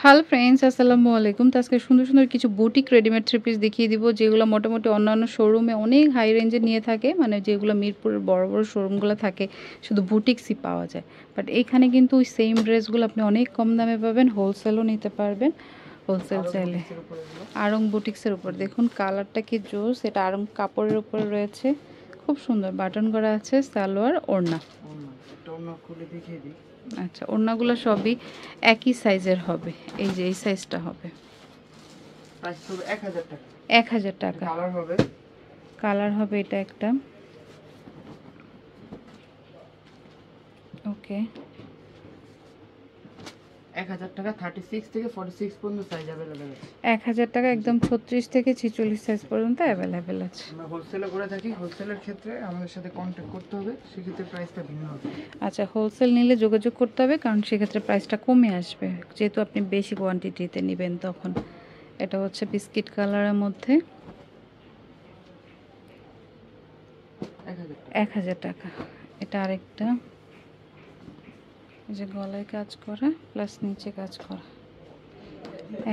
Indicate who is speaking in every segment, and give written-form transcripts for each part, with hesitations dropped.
Speaker 1: Hello friends, আসসালামু আলাইকুম। তো আজকে সুন্দর সুন্দর কিছু বুটিক রেডিমেড থ্রি পিস দেখিয়ে দিব, যেগুলো মোটামুটি অন্যান্য শোরুমে অনেক হাই রেঞ্জে নিয়ে থাকে, মানে যেগুলো মিরপুরের বড় বড় শোরুমগুলো থাকে শুধু বুটিক্সই পাওয়া যায়। বাট এইখানে কিন্তু ওই সেম ড্রেসগুলো আপনি অনেক কম দামে পাবেন, হোলসেলও নিতে পারবেন। হোলসেল চাইলে আড়ং বুটিক্সের উপর দেখুন কালারটা কি জোস। এটা আড়ং কাপড়ের উপরে রয়েছে, খুব সুন্দর বাটন করা আছে, সালোয়ার ওড়না। আচ্ছা, ওড়নাগুলো সবই একই সাইজের হবে। এই যে এই সাইজটা হবে 1000 টাকা। কালার হবে এটা একটা, ওকে
Speaker 2: 1000 টাকা। 36 থেকে 46 পর্যন্ত সাইজ अवेलेबल আছে।
Speaker 1: 1000 টাকা একদম 36 থেকে 46 সাইজ পর্যন্ত अवेलेबल আছে।
Speaker 2: আমরা হোলসেলে করে থাকি, হোলসেলের ক্ষেত্রে আমাদের সাথে কন্টাক্ট করতে হবে, সেক্ষেত্রে প্রাইসটা ভিন্ন হবে।
Speaker 1: আচ্ছা, হোলসেল নিলে যোগাযোগ করতে হবে, কারণ সেক্ষেত্রে প্রাইসটা কমে আসবে, যেহেতু আপনি বেশি কোয়ান্টিটিতে নেবেন তখন। এটা হচ্ছে বিস্কিট কালারের মধ্যে 1000 টাকা। এটা আরেকটা, এই যে গলায় কাজ করা প্লাস নিচে কাজ করা,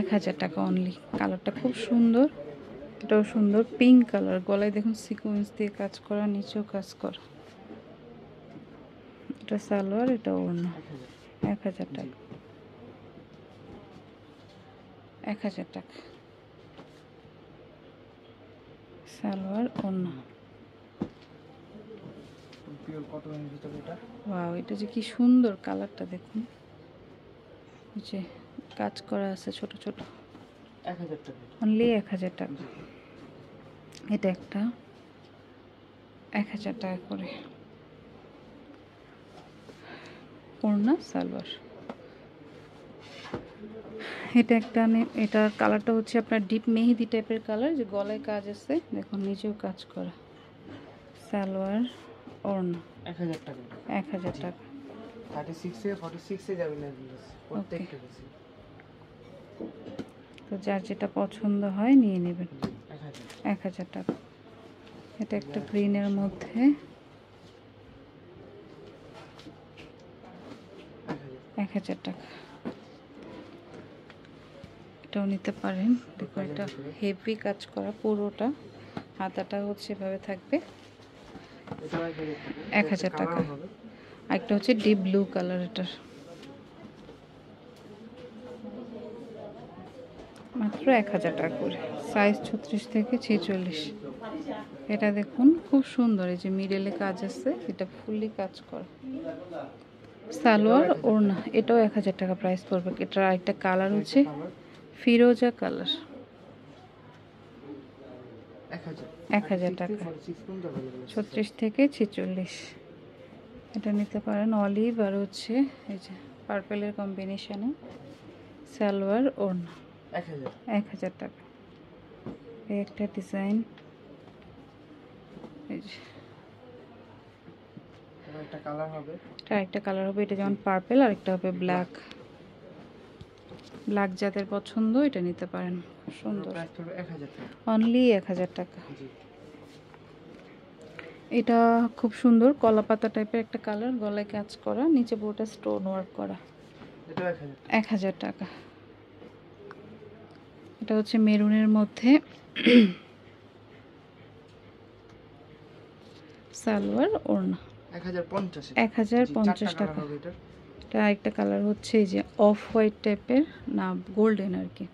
Speaker 1: 1000 টাকা অনলি। কালারটা খুব সুন্দর, এটাও সুন্দর পিঙ্ক কালার। গলায় দেখুন সিকোয়েন্স দিয়ে কাজ করা, নিচেও কাজ করা। এটা সালোয়ার, এটা ওড়না। 1000 টাকা, 1000 টাকা সালোয়ার ওড়না।
Speaker 2: পিওর কটনের ভিতরে এটা।
Speaker 1: ওয়াও, এটা যে কি সুন্দর কালারটা দেখুন, এই যে কাজ করা আছে ছোট ছোট।
Speaker 2: 1000 টাকা
Speaker 1: অনলি 1000 টাকা। এটা একটা 1000 টাকা করে ওড়না সালোয়ার। এটা একটা, এটার কালারটা হচ্ছে আপনার ডিপ মেহেদি টাইপের কালার, যে গলায় কাজ আছে দেখুন, নিচেও কাজ করা, সালোয়ার ওড়না।
Speaker 2: 1000 টাকা।
Speaker 1: 1000 টাকা।
Speaker 2: 36 থেকে 46 এ अवेलेबल আছে প্রত্যেকটা ড্রেসে।
Speaker 1: তো যার যেটা পছন্দ হয় নিয়ে নেবেন। 1000 টাকা। এটা একটা গ্রিনের মধ্যে 1000 টাকা। এটাও নিতে পারেন। দেখুন এটা হেভি কাজ করা পুরোটা, হাতাটা হচ্ছে এভাবে থাকবে, 1000 টাকা। একটা হচ্ছে ডিপ ব্লু কালার, এটার মাত্র 1000 টাকা করে, সাইজ 36 থেকে 46। এটা দেখুন খুব সুন্দর, এই যে মিডলে কাজ আছে, এটা ফুললি কাজ করা, সালোয়ার ওড়না। এটাও 1000 টাকা প্রাইস পড়বে। এটার আরেকটা কালার হচ্ছে ফিরোজা কালার, 1000 টাকা, 36 থেকে 46। এটা নিতে পারেন অলিভ আর হচ্ছে এই যে পার্পেলের কম্বিনেশনে, সালোয়ার ওড়না 1000 টাকা। এই একটা ডিজাইন, এই যে
Speaker 2: একটা কালার হবে,
Speaker 1: এটা একটা কালার হবে, এটা যেমন পার্পেল, আর একটা হবে ব্ল্যাক। ব্ল্যাক যাদের পছন্দ এটা নিতে পারেন, সুন্দর, অনলি 1000 টাকা। এটা খুব সুন্দর কলা পাতা টাইপের একটা কালার, গলায় কাজ করা, নিচে পুরোটা স্টোন ওয়ার্ক করা, 1000 টাকা। এটা হচ্ছে মেরুনের মধ্যে সালোয়ার ওড়না, 1050 টাকা। এটা একটা কালার হচ্ছে এই যে অফ হোয়াইট টাইপের, না গোল্ডেন আর কি,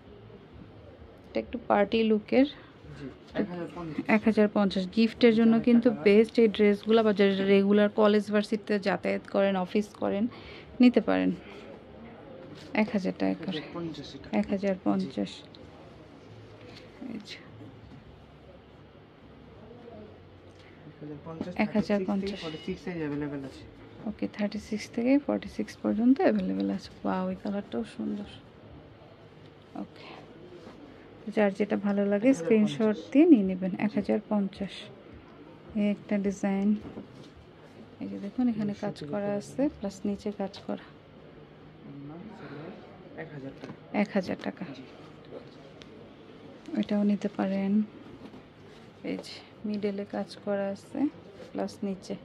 Speaker 1: এটা একটু পার্টি লুকের, 1050। গিফটের জন্য কিন্তু বেস্ট এই ড্রেসগুলো, বা যারা রেগুলার কলেজ ভার্সিটিতে যাতায়াত করেন, অফিস করেন, নিতে পারেন। 1000 টাকা করে, 1050। 1050, ওকে 36 থেকে 46 পর্যন্ত অ্যাভেলেবেল আছে। ওয়াও, এই কালারটাও সুন্দর। ওকে, যার যেটা ভালো লাগে স্ক্রিনশট দিয়ে নিয়ে নেবেন। 1050। এই একটা ডিজাইন, এই যে দেখুন এখানে কাজ করা আছে প্লাস নিচে কাজ করা, 1000 টাকা। এটাও নিতে পারেন, এই যে মিডলে কাজ করা আছে প্লাস নিচে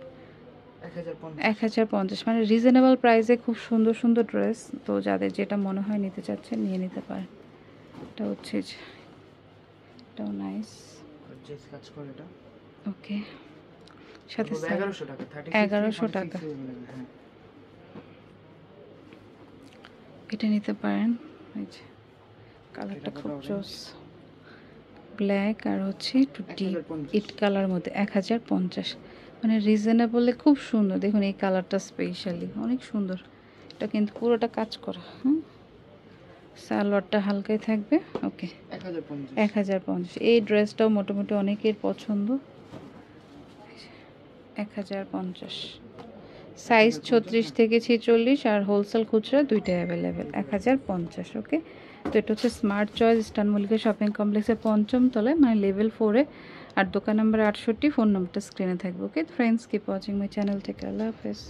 Speaker 2: 1050
Speaker 1: 1050, মানে রিজনেবল প্রাইসে খুব সুন্দর সুন্দর ড্রেস। তো যাদের যেটা মনে হয় নিতে চাচ্ছেন নিয়ে নিতে পারেন। এটা হচ্ছে যে এটাও নাইস,
Speaker 2: গর্জিয়াস কাজ করে এটা।
Speaker 1: ওকে, সাথে
Speaker 2: 1100 টাকা,
Speaker 1: 1100 টাকা।
Speaker 2: হ্যাঁ
Speaker 1: এটা নিতে পারেন। এই যে কালারটা খুব জোস, ব্ল্যাক আর হচ্ছে একটু ডিপ
Speaker 2: 1050
Speaker 1: ইট কালার মধ্যে 1050, মানে রিজনেবলে খুব সুন্দর। দেখুন এই কালারটা স্পেশালি অনেক সুন্দর। এটা কিন্তু পুরোটা কাজ করা। সালোয়ারটা হালকাই থাকবে। ওকে
Speaker 2: 1050
Speaker 1: 1050। এই ড্রেসটাও মোটামুটি অনেকের পছন্দ। 1050, সাইজ 36 থেকে 46 আর হোলসেল খুচরা দুইটাই অ্যাভেলেবেল। 1050। ওকে, তো এটা হচ্ছে smart choice, eastern Mallika shopping কমপ্লেক্সের 5ম তলায়, মানে লেভেল 4-এ। আর দোকান নাম্বার 68, ফোন নাম্বারটা স্ক্রিনে থাকবে। Okay friends, keep watching my channel, take care, আল্লাহ হাফেজ।